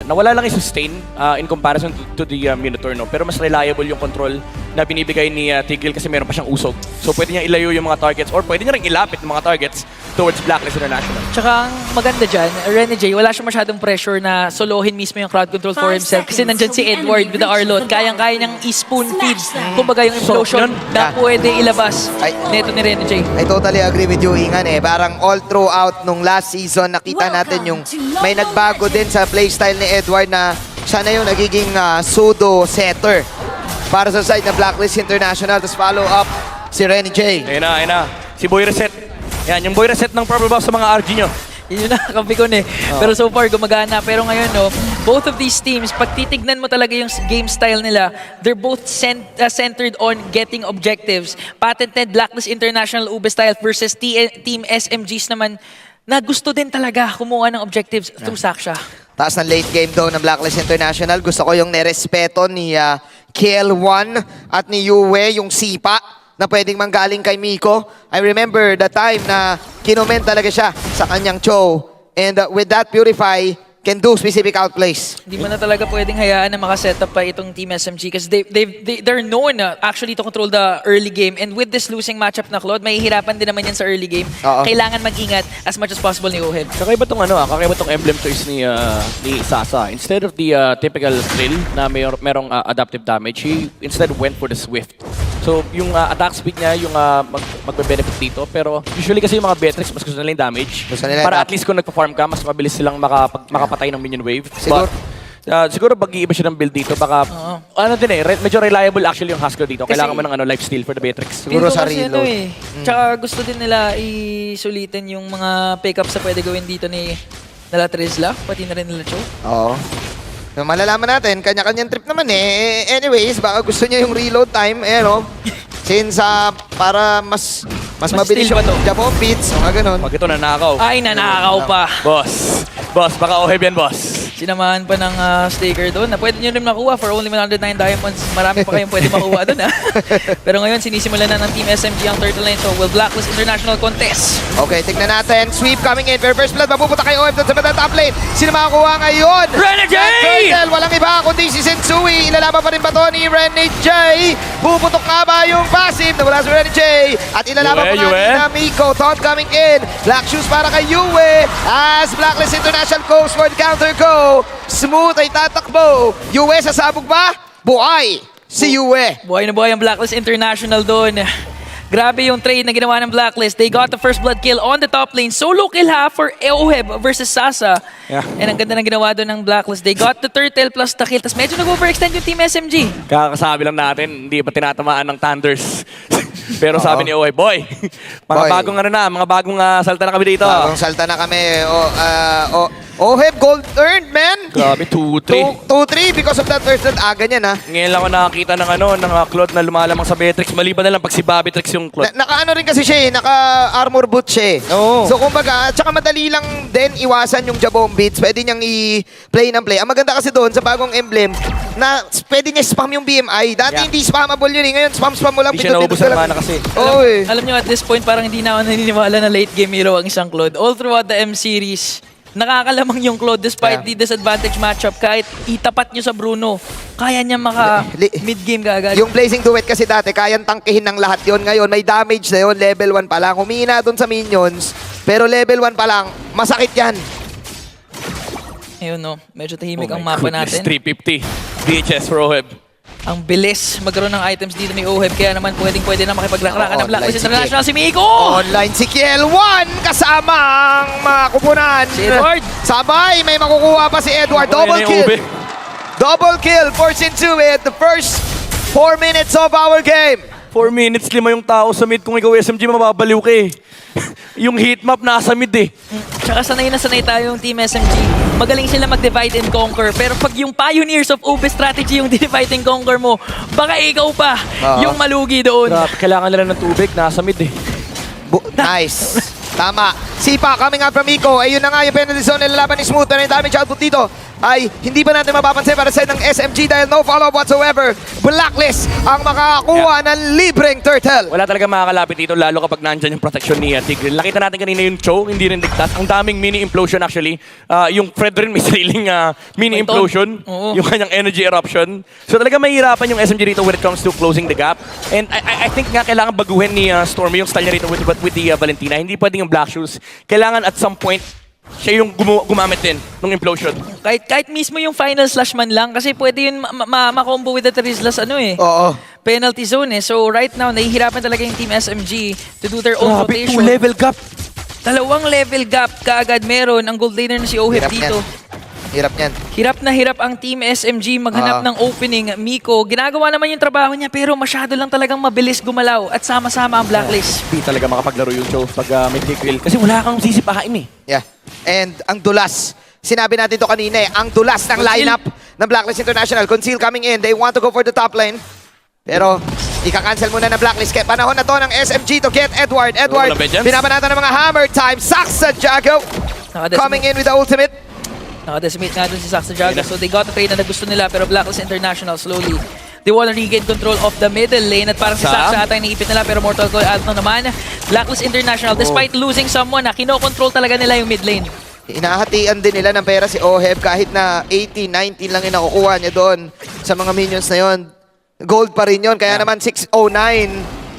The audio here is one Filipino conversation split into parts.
nawala lang yung sustain in comparison to the Minotaur, no? Pero mas reliable yung control na binibigay ni Tigreal kasi meron pa siyang usog. So pwede niya ilayo yung mga targets or pwede niya rin ilapit yung mga targets towards Blacklist International. Tsaka ang maganda dyan, Rene J, wala siya masyadong pressure na solohin mismo yung crowd control for himself. Kasi nandyan si Edward with the Arlot. Kayang-kaya niyang i-spoon feed. Kumbaga yung implosion na pwede ilabas neto ni Rene J. I totally agree with you, Ingan eh. Parang all throughout nung last season, nakita natin yung may nagbago din sa playstyle ni Edward na siya na yung nagiging pseudo setter para sa side ng Blacklist International. Tapos follow up si Rene J. Ayun na. Si Boy Reset. Yan, yung Boy Reset ng Purple Buff sa mga RG nyo. Yun yung nakakapikon eh. Pero so far, gumagana. Pero ngayon, no, both of these teams, pag titignan mo talaga yung game style nila, they're both centered on getting objectives. Patented Blacklist International Ube style versus Team SMGs naman na gusto din talaga kumuha ng objectives through Saksha. Taas ng late game daw ng Blacklist International. Gusto ko yung nerespeto ni KL1 at ni Yue, yung sipa na pwedeng manggaling kay Miko. I remember the time na kinoment talaga siya sa kanyang show. And with that, Purify can do specific outplays. Hindi mo na talaga pwedeng hayaan na makasetup pa itong Team SMG kasi they're known actually to control the early game. And with this losing matchup na Claude, mahihirapan din naman yan sa early game. Kailangan mag-ingat as much as possible ni Oheb. Kakaiba tong kakaiba tong emblem choice ni Sasa. Instead of the typical thrill na merong adaptive damage, he instead went for the Swift. So, yung attack speed niya, yung magbe-benefit dito. Pero usually kasi yung mga Beatrix, mas gusto nila yung damage. Para at least kung nagpa-farm ka, mas mabilis silang makapatay ng minion wave. Siguro, siguro pag-iiba siya ng build dito, baka, medyo reliable actually yung Husker dito. Kailangan mo ng lifesteal for the Beatrix. siguro sa kasi reload. Tsaka gusto din nila isulitin yung mga pick-ups na pwede gawin dito ni nila Trizla, pati na rin nila Cho. Oo. So, malalaman natin, kanya-kanyang trip naman eh. Anyways, baka gusto niya yung reload time, since para mas mabilis steal yung ba to? jump off beats, mga ganun. Pag ito nanakaw. Ay, nanakaw pa. Boss, baka Oheb yan, boss. Sinamahan pa ng staker doon na pwede nyo rin makuha for only 109 diamonds. Marami pa kayong pwede makuha doon Pero ngayon, sinisimulan na ng Team SMG ang Turtle Lane. So, will Blacklist International contest. Okay, tignan natin. Sweep coming in. First blood, mapupunta kay OF doon sa batang top lane. Sino makakuha ngayon? Rene J! Turtle, walang iba kundi si Sensui. Ilalaban pa rin ba to ni Rene J? Puputok nga ba yung passive? Nawala si Rene J. At ilalaban pa nga ni Miko. Taunt coming in. Black shoes para kay Yue. As Blacklist International goes for the counter go. Smooth ay tatakbo. Yue sasabog ba? Buhay si Yue. Buhay na buhay ang Blacklist International doon. Grabe yung trade na ginawa ng Blacklist. They got the first blood kill on the top lane. Solo kill for Oheb versus Sasa. Yeah. And ang ganda ng ginawa doon ng Blacklist. They got the turtle plus the kill. Tapos medyo nag-overextend yung Team SMG. Kakasabi lang natin, hindi pa tinatamaan ng Thunders. Pero sabi ni Oheb, boy, bagong mga bagong salta na kami dito. Bagong salta na kami. Oheb gold earned, man. Grabe, 2-3. 2-3 because of that first blood. Aga niyan, Ngayon lang ako nakakita ng Claude na lumalamang sa Beatrix. Maliban na lang pag si Babitrix yung Claude. Naka-ano rin kasi siya naka-armor boot siya Oo. So kumbaga, tsaka madali lang din iwasan yung jabong beats. Pwede niyang i-play ng play. Ang maganda kasi doon sa bagong emblem, na pwede niya spam yung BMI. Dati hindi spammable yun Ngayon, spam mo lang. Hindi siya naubusan mana kasi. Alam niyo, at this point, parang hindi na ako naniniwala na late game hero ang isang Claude. All throughout the M series, nakakalamang yung Claude despite the disadvantage matchup. Kahit itapat nyo sa Bruno, kaya niya mid-game kaagad. Yung blazing duet kasi dati, kayang tangkihin ng lahat yon. Ngayon, may damage na yun. Level 1 pa lang. Humina doon sa minions. Pero level 1 pa lang, masakit yan. Ayun, no. Medyo tahimik ang mapa natin. 350. DHS for Oheb. Ang bilis magkaroon ng items dito ni Oheb. Kaya naman pwedeng-pwede na makipagrakrakan ng Blacklist International si Miko! Online si KL1 kasama ang mga kupunan. Si Edward. Sabay, may makukuha pa si Edward. Double kill. Double kill for Sensui at the first 4 minutes of our game. 4 minutes, 5 yung tao sa mid. Kung ikaw SMG, mababaliw ka Yung heat map nasa mid Tsaka sanay na sanay tayong Team SMG. Magaling sila mag-divide and conquer. Pero pag yung Pioneers of Ube strategy yung divide and conquer mo, baka ikaw pa yung malugi doon. Kailangan nila ng tubig, nasa mid Nice. Tama. Sipa coming out from Miko. Ayun na nga yung penalty zone nilalaban ni Smooth. Pero yung damage output dito. ay hindi ba natin mapapansin para sa ng SMG dahil no follow-up whatsoever. Blacklist ang makakakuha ng libreng turtle. Wala talaga makakalapit dito, lalo kapag nandyan yung protection ni Tigreal. Nakita natin kanina yung Cho, hindi rin ligtas. Ang daming mini implosion actually. Yung Fred rin may sariling mini implosion. Oo. Yung kanyang energy eruption. So talaga mahirapan yung SMG rito when it comes to closing the gap. And I think nga kailangan baguhin ni Stormy yung style niya rito with the Valentina. Hindi pwedeng yung Black Shoes. Kailangan at some point, siya yung gumamit din ng implosion. Kahit mismo yung final slash man lang, kasi pwede yun ma-combo with the Terizlas Oo. penalty zone eh. So right now, nahihirapan talaga yung Team SMG to do their own rotation. 2 level gap. 2 level gap kaagad meron ang gold laner na si Oheb Hirap dito. Hirap yan. Hirap na hirap ang Team SMG maghanap ng opening. Miko, ginagawa naman yung trabaho niya pero masyado lang talagang mabilis gumalaw at sama-sama ang Blacklist. Hindi talaga makapaglaro yung Cho pag may Tigreal. Kasi wala kang sisipahain eh. Yeah. And ang dulas. Sinabi natin to kanina eh. Ang dulas ng Conceal. lineup ng Blacklist International. Conceal coming in. They want to go for the top lane. Pero ika-cancel muna ng Blacklist. Kaya panahon na to ng SMG to get Edward. Edward, Wala ba dyan? binabanatan ng mga hammer time. Saksa Jago coming in with the ultimate. Nakadecimate nga dun si Saxa Jago. So they got the trade na gusto nila pero Blacklist International slowly. They want to regain control of the middle lane at parang si Saxa ata yung niipit nila pero Mortal Coil out na naman. Blacklist International, despite losing someone na kinokontrol talaga nila yung mid lane. Inahatian din nila ng pera si Oheb kahit na 80, 19 lang yung nakukuha niya doon sa mga minions na yon. Gold pa rin yon. Kaya naman 609,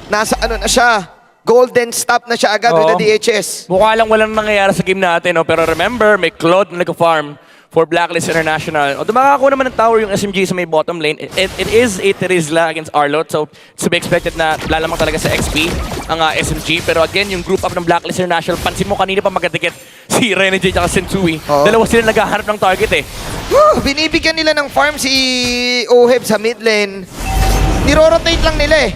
nasa ano na siya. Golden stop na siya agad with the DHS. Mukha lang walang nangyayari sa game natin, no? Pero remember, may Claude na nag-farm for Blacklist International. Although makakakuha naman ng tower yung SMG sa may bottom lane, it is a Terizla against Arlot, so it's to be expected na lalamang talaga sa XP ang SMG. Pero again, yung group up ng Blacklist International, pansin mo kanina pa magkadikit si Renegade at Sensui. Dalawa sila naghahanap ng target eh. Binibigyan nila ng farm si Oheb sa mid lane. Niro-rotate lang nila eh.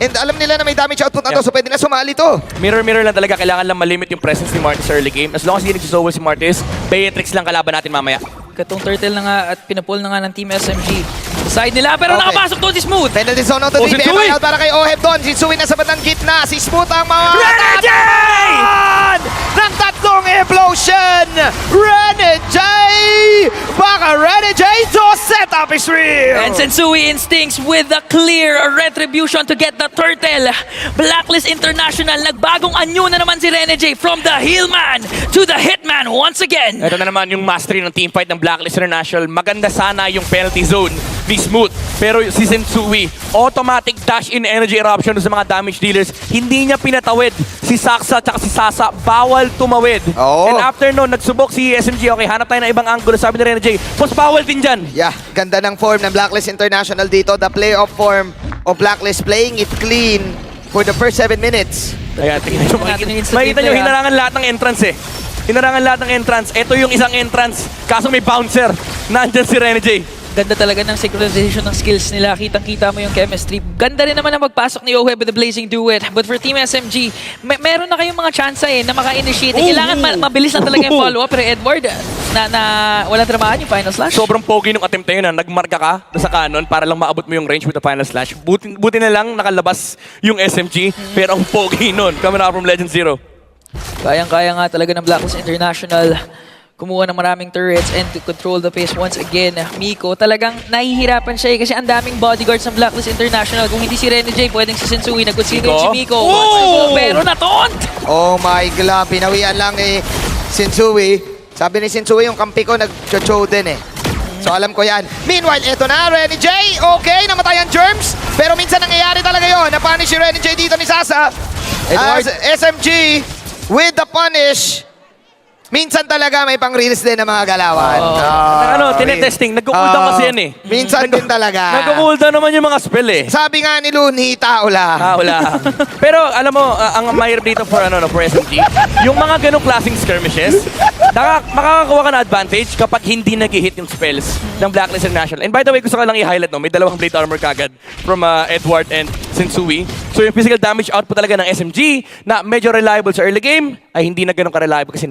And alam nila na may damage output na to, so pwede na sumali to. Mirror lang talaga, kailangan lang malimit yung presence ni Martis sa early game. As long as hindi nagsisowl si Martis, Beatrix lang kalaban natin mamaya. Katong turtle na nga at pinapull na nga ng Team SMG. Sa side nila pero nakapasok doon si Smooth. Penalty zone out to si DPM. Sui! Out para kay Oheb doon. Si Sui nasa bandang gitna. Si Smooth ang mga... Renegade! Ng tatlong implosion! Renegade! Baka Renegade to set up is real! And Sensui Instincts with a clear retribution to get the turtle. Blacklist International, nagbagong anyo na naman si Renegade from the Healman to the Hitman once again. Ito na naman yung mastery ng teamfight ng Blacklist International. Maganda sana yung penalty zone ni Smooth. Pero si Sensui, automatic dash-in energy eruption sa mga damage dealers. Hindi niya pinatawid si Saksa at si Sasa. Bawal tumawid. Oo. And after nun, nagsubok si SMG. Okay, hanap tayo ng ibang angulo. Sabi ni Renegade, mas bawal din dyan. Yeah, ganda ng form ng Blacklist International dito. The playoff form of Blacklist playing it clean for the first 7 minutes. Ayan, tingnan nyo. Natin yung instant Makikita nyo, replay, hinarangan lahat ng entrance eh. Hinarangan lahat ng entrance. Ito yung isang entrance. Kaso may bouncer. Nandyan si Renegade. Ganda talaga ng synchronization ng skills nila. Kitang-kita mo yung chemistry. Ganda rin naman ang magpasok ni Oheb with the Blazing Duet. But for Team SMG, meron na kayong mga chance eh na maka-initiate. Kailangan mabilis na talaga yung follow-up. Pero Edward, walang dramahan yung final slash. Sobrang pogi nung attempt na yun. Nagmarka ka sa cannon para lang maabot mo yung range with the final slash. Buti na lang nakalabas yung SMG. Pero ang pogi nun, coming out from Legend Zero. Kayang-kaya nga talaga ng Blacklist International kumuha ng maraming turrets and to control the pace once again. Miko, talagang nahihirapan siya kasi ang daming bodyguards ng Blacklist International. Kung hindi si Renegade, pwedeng si Sensui. Nag-consider si Miko. Pero na-taunt! Oh my God, pinawian lang eh Sensui. Sabi ni Sensui, yung kampi ko nag-chow din eh. So alam ko yan. Meanwhile, eto na, Renegade. Okay, namatay ang Germs. Pero minsan nangyayari talaga yon. Napunish si Renegade dito ni Sasa. Edward. SMG with the punish. Minsan talaga may pang-reels din ng mga galawan. Tinetesting. Nagko-cooldown kasi yan eh. Minsan din talaga. Nagko-cooldown naman yung mga spell eh. Sabi nga ni Looney, tao lang. Wala. Pero alam mo, ang mahirap dito for SMG, yung mga ganong klaseng skirmishes, makakakuha ka na advantage kapag hindi nag-hit yung spells ng Blacklist International. And by the way, gusto ko lang i-highlight, no? May dalawang plate armor kagad from Edward and Sensui. So yung physical damage output talaga ng SMG na medyo reliable sa early game, ay hindi na ganun ka-reliable kasi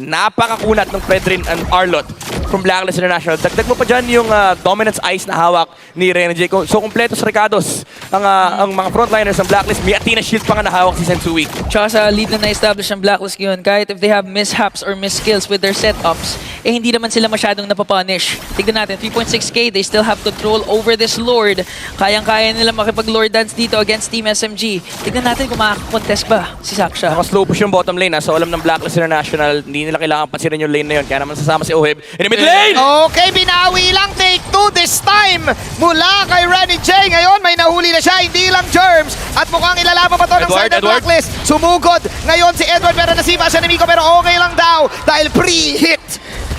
makakakunat ng Pedrin and Arlot from Blacklist International. Dagdag mo pa dyan yung dominance ice na hawak ni Renegade. So, kompleto sa Ricados ang mga frontliners ng Blacklist. May Athena Shield pa nga na hawak si Sensui. Tsaka sa lead na na-establish ng Blacklist yun, kahit if they have mishaps or misskills with their setups, eh hindi naman sila masyadong napapunish. Tignan natin, 3.6k, they still have control over this Lord. Kayang-kaya nila makipag-Lord dance dito against Team SMG. Tignan natin kung makakakontest ba si Saksha. Slow push yung bottom lane. So, alam ng Blacklist International, hindi nila kailangan pansinin yung lane na yun. Kaya naman sasama si Oheb in the mid lane! Okay, binawi lang. Take 2 this time mula kay Renny J. Ngayon, may nahuli na siya. Hindi lang Germs. At mukhang ilalaban pa to ng side ng Blacklist. Sumugod. Ngayon si Edward, pero nasipa siya ni Miko. Pero okay lang daw dahil pre-hit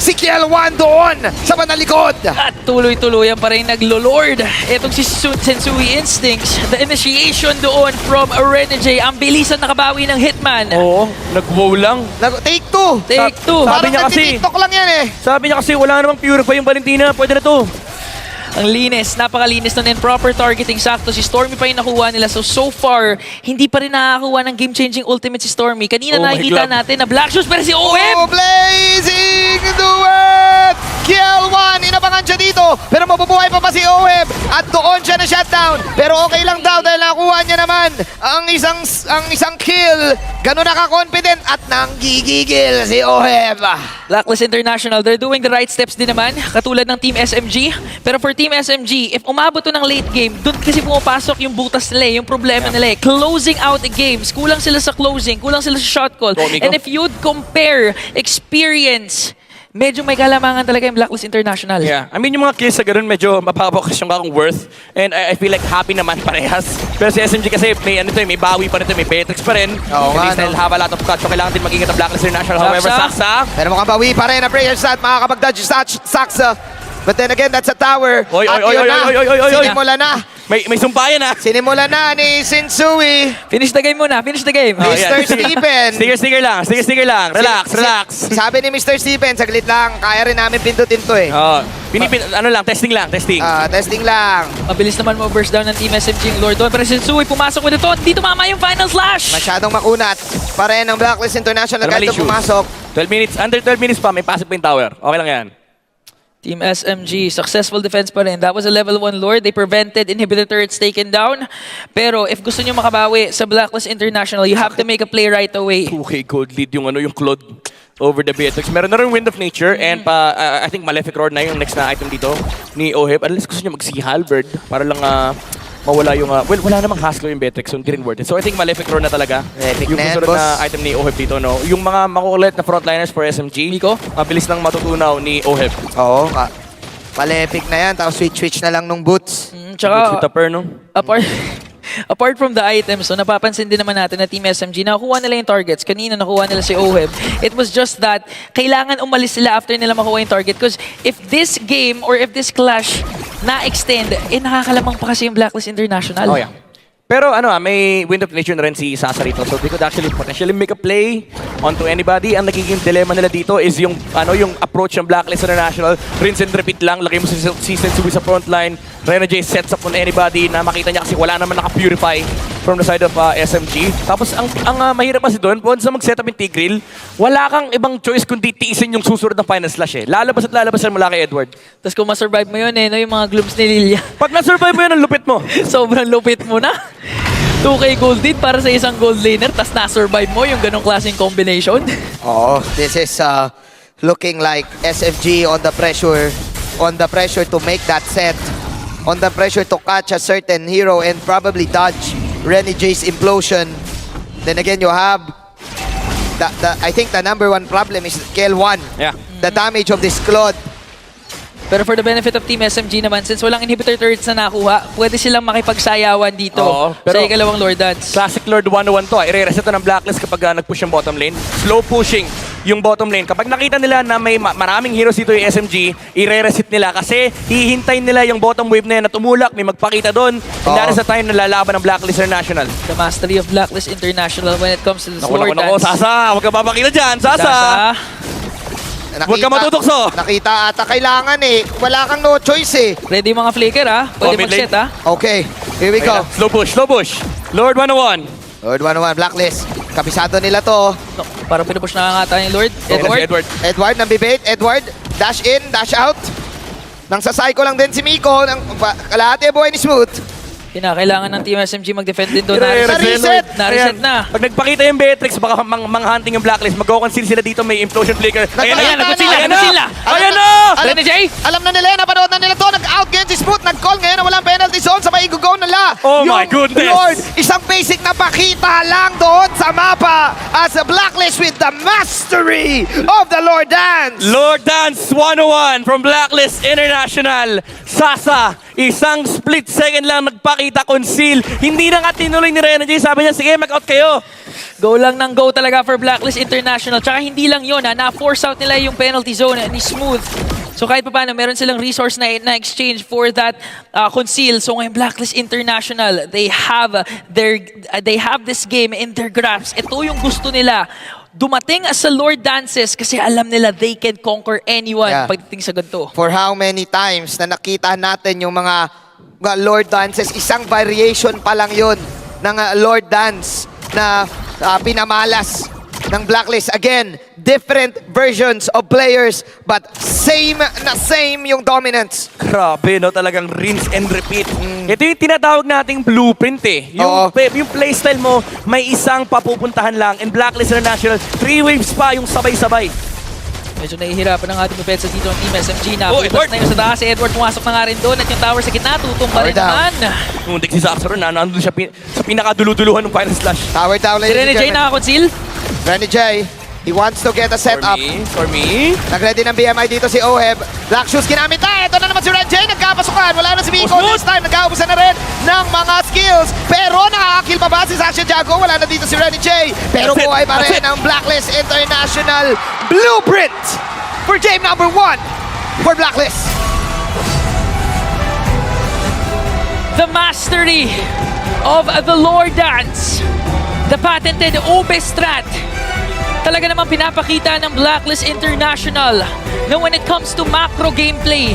si Kiel1 doon sa banalikod. At tuloy-tuloyan pa rin naglo-Lord. Itong si Sensui Instincts. The initiation doon from Renegade. Ang bilisan nakabawi ng Hitman. Oo, nag-wow lang. Take 2. Take 2. Sabi Parang niya kasi- nagtitiktok lang yan eh. Sabi niya kasi wala namang purify yung Valentina. Pwede na to. Ang linis, napakalinis nun, and proper targeting. Sakto, si Stormy pa yung nakuha nila. So far, hindi pa rin nakakakuha ng game-changing ultimate si Stormy. Kanina Oh my nakikita God. natin na Black Shoes, pero si Oh, OM! blazing duet! Kiel1, inabangan siya dito. Pero mabubuhay pa ba si Oheb? At doon siya na shutdown. Pero okay lang daw dahil nakuha niya naman ang isang kill. Ganun naka-confident at nanggigigil si Oheb. Blacklist International, they're doing the right steps din naman, katulad ng Team SMG. Pero for Team SMG, if umabot to ng late game, doon kasi pumapasok yung butas nila, yung problema nila eh. Closing out the games, kulang sila sa closing, kulang sila sa shot call. Go, Miko. And if you'd compare experience, medyo may kalamangan talaga yung Blacklist International. Yeah. I mean, yung mga kills sa ganun, medyo mapapakas yung kakong worth. And I feel like happy naman parehas. Pero si SMG kasi may ano to, may bawi pa rin to, may Beatrix pa rin. Oo nga, At least no? have a lot of cuts. So kailangan din mag-ingat ang Blacklist International. However, Saksa. Saksa. Pero mukhang bawi pa rin ang prayer shot. Makakapag-dodge Saksa. But then again, that's a tower. Oy, At oy, yun oy, na, oy, oy, oy, oy, oy. sinimula na. May sumpayan ah. Sinimula na ni Sensui. Finish the game muna, finish the game. Oh, yeah. Mr. Stephen. Sticker lang. Sticker lang. Relax. Sabi ni Mr. Stephen, saglit lang. Kaya rin namin pindutin to eh. Oh, ano lang, testing lang. Testing lang. Mabilis naman mo burst down ng Team SMG yung Lord doon. Pero Sensui pumasok with ito. Hindi tumama yung final slash. Masyadong makunat. Pa rin ang Blacklist International Pero kahit mali shoes. pumasok. 12 minutes, under 12 minutes pa, may pasok pa yung tower. Okay lang yan. Team SMG, successful defense pa rin. That was a level 1 Lord. They prevented inhibitor turrets taken down. Pero if gusto nyo makabawi sa Blacklist International, you have to make a play right away. 2K gold lead yung Claude over the Beatrix. Meron na rin Wind of Nature and I think Malefic Roar na yung next na item dito ni Oheb. At least gusto niya mag-Sea Halberd para lang mawala yung... well, wala namang Haslo yung Beatrix, so hindi rin worth it. So I think Malefic Roar na talaga Malefic yung na yan, susunod boss. na item ni Oheb dito. No? Yung mga makukulit na frontliners for SMG, Miko? mabilis lang matutunaw ni Oheb. Oo. Malefic na yan. Tapos switch na lang nung boots. Tsaka, No? apart from the items, so napapansin din naman natin na Team SMG, nakuha nila yung targets. Kanina nakuha nila si Oheb. It was just that kailangan umalis sila after nila makuha yung target. Because if this game or if this clash na-extend, nakakalamang pa kasi yung Blacklist International. Oh, yeah. Pero may Wind of Nature na rin si Sasa rito. So they could actually potentially make a play onto anybody. Ang nagiging dilemma nila dito is yung approach ng Blacklist International. Rinse and repeat lang. Lagay mo si Sensui sa frontline. Renegade sets up on anybody na makita niya kasi wala naman naka-purify from the side of SMG. Tapos ang mahirap kasi doon, once na mag-set up yung Tigreal, wala kang ibang choice kundi tiisin yung susunod ng final slash eh. Lalabas at lalabas yan mula kay Edward. Tapos kung ma-survive mo yun yung mga glooms ni Lilia. Pag na-survive mo yun, ang lupit mo. Sobrang lupit mo na. 2K gold lead para sa isang gold laner, tapos na-survive mo yung ganong klaseng combination. Oo. This is looking like SFG on the pressure. On the pressure to make that set. On the pressure to catch a certain hero and probably dodge Renny J's implosion. Then again, you have I think the number one problem is Kiel1. Yeah. The damage of this Claude. Pero for the benefit of Team SMG naman, since walang inhibitor turrets na nakuha, pwede silang makipagsayawan dito Oo, sa ikalawang Lord Dance. Classic Lord 101 to. I-reset to ng Blacklist kapag nag-push yung bottom lane. Slow pushing yung bottom lane. Kapag nakita nila na may maraming heroes dito yung SMG, i-reset nila kasi hihintayin nila yung bottom wave na yan na tumulak, may magpakita doon. And that is the time na lalaban ng Blacklist International. The mastery of Blacklist International when it comes to this Lord Naku, Dance. Sasa! Huwag ka papakita dyan, Sasa! Huwag ka matutukso! Nakita ata kailangan eh. Wala kang no choice eh. Ready mga flicker pwede mid mag-set lane. Okay, here we go. Slow push, slow push. Lord 101. Lord 101, Blacklist. Kabisado nila to. No, parang pinupush na nga tayo ni Lord. Go, Edward. si Edward. Edward, nambibait. Edward, dash in, dash out. Nang sa psycho lang din si Miko. Kalahati buhay ni Smooth. Kinakailangan ng Team SMG mag-defend din doon. Reset! Na-reset na. Pag nagpakita yung Beatrix, baka mang-hunting yung Blacklist. Mag-conceal sila dito, may implosion flicker. Ayan na, Ayan, nag-conceal ayan na, nag-conceal na. Ayan na! Rene J? Alam na nila, napanood na nila to. Nag-out game si Smooth. Nag-call ngayon na walang penalty zone. Sabay i-go nila. Oh Yung my goodness! Lord, isang basic na pakita lang doon sa mapa as a Blacklist with the mastery of the Lord Dance. Lord Dance 101 from Blacklist International. Sasa, isang split second lang nagpakita conceal. Hindi na nga tinuloy ni Rene J. Sabi niya, sige, mag-out kayo. Go lang ng go talaga for Blacklist International. Tsaka hindi lang yun, na-force out nila yung penalty zone ni Smooth. So kahit pa paano, meron silang resource na exchange for that conceal. So ngayon Blacklist International, they have this game in their grasp. Ito yung gusto nila. Dumating sa Lord Dances kasi alam nila they can conquer anyone pagdating sa ganito. For how many times na nakita natin yung mga Lord Dances, isang variation pa lang yun ng Lord Dance na pinamalas ng Blacklist. Again, different versions of players but same yung dominance. Grabe, no? Talagang rinse and repeat. Ito yung tinatawag nating blueprint eh. Oo. Yung playstyle mo, may isang papupuntahan lang. And Blacklist International, 3 waves pa yung sabay-sabay. Medyo nahihirapan ng ating defensa dito ng Team SMG na. Oh, Putas Edward! na yun sa taas. Si Edward pumasok na nga rin doon at yung tower sa gitna tutumba rin Tower down. naman. Ngundik si Zaxxer na nandun siya sa pinakaduluduluhan ng Final Slash. Tower down, Si ladies Rene and J gentlemen. nakakonceal. Rene J, he wants to get a setup. For me. Nag-ready ng BMI dito si Oheb. Black Shoes ginamit na. Ito na naman si Red J. Nagkapasukan. Wala na si Miko. Smooth! This time, nagkaubusan na rin ng mga skills. Pero nakakakill pa ba si Sasha Jago? Wala na dito si Rene J. Pero That's it. buhay pa That's rin it. ang Blacklist International blueprint for game number 1 for Blacklist. The mastery of the Lord Dance. The patented OB strat. Talaga namang pinapakita ng Blacklist International na when it comes to macro gameplay,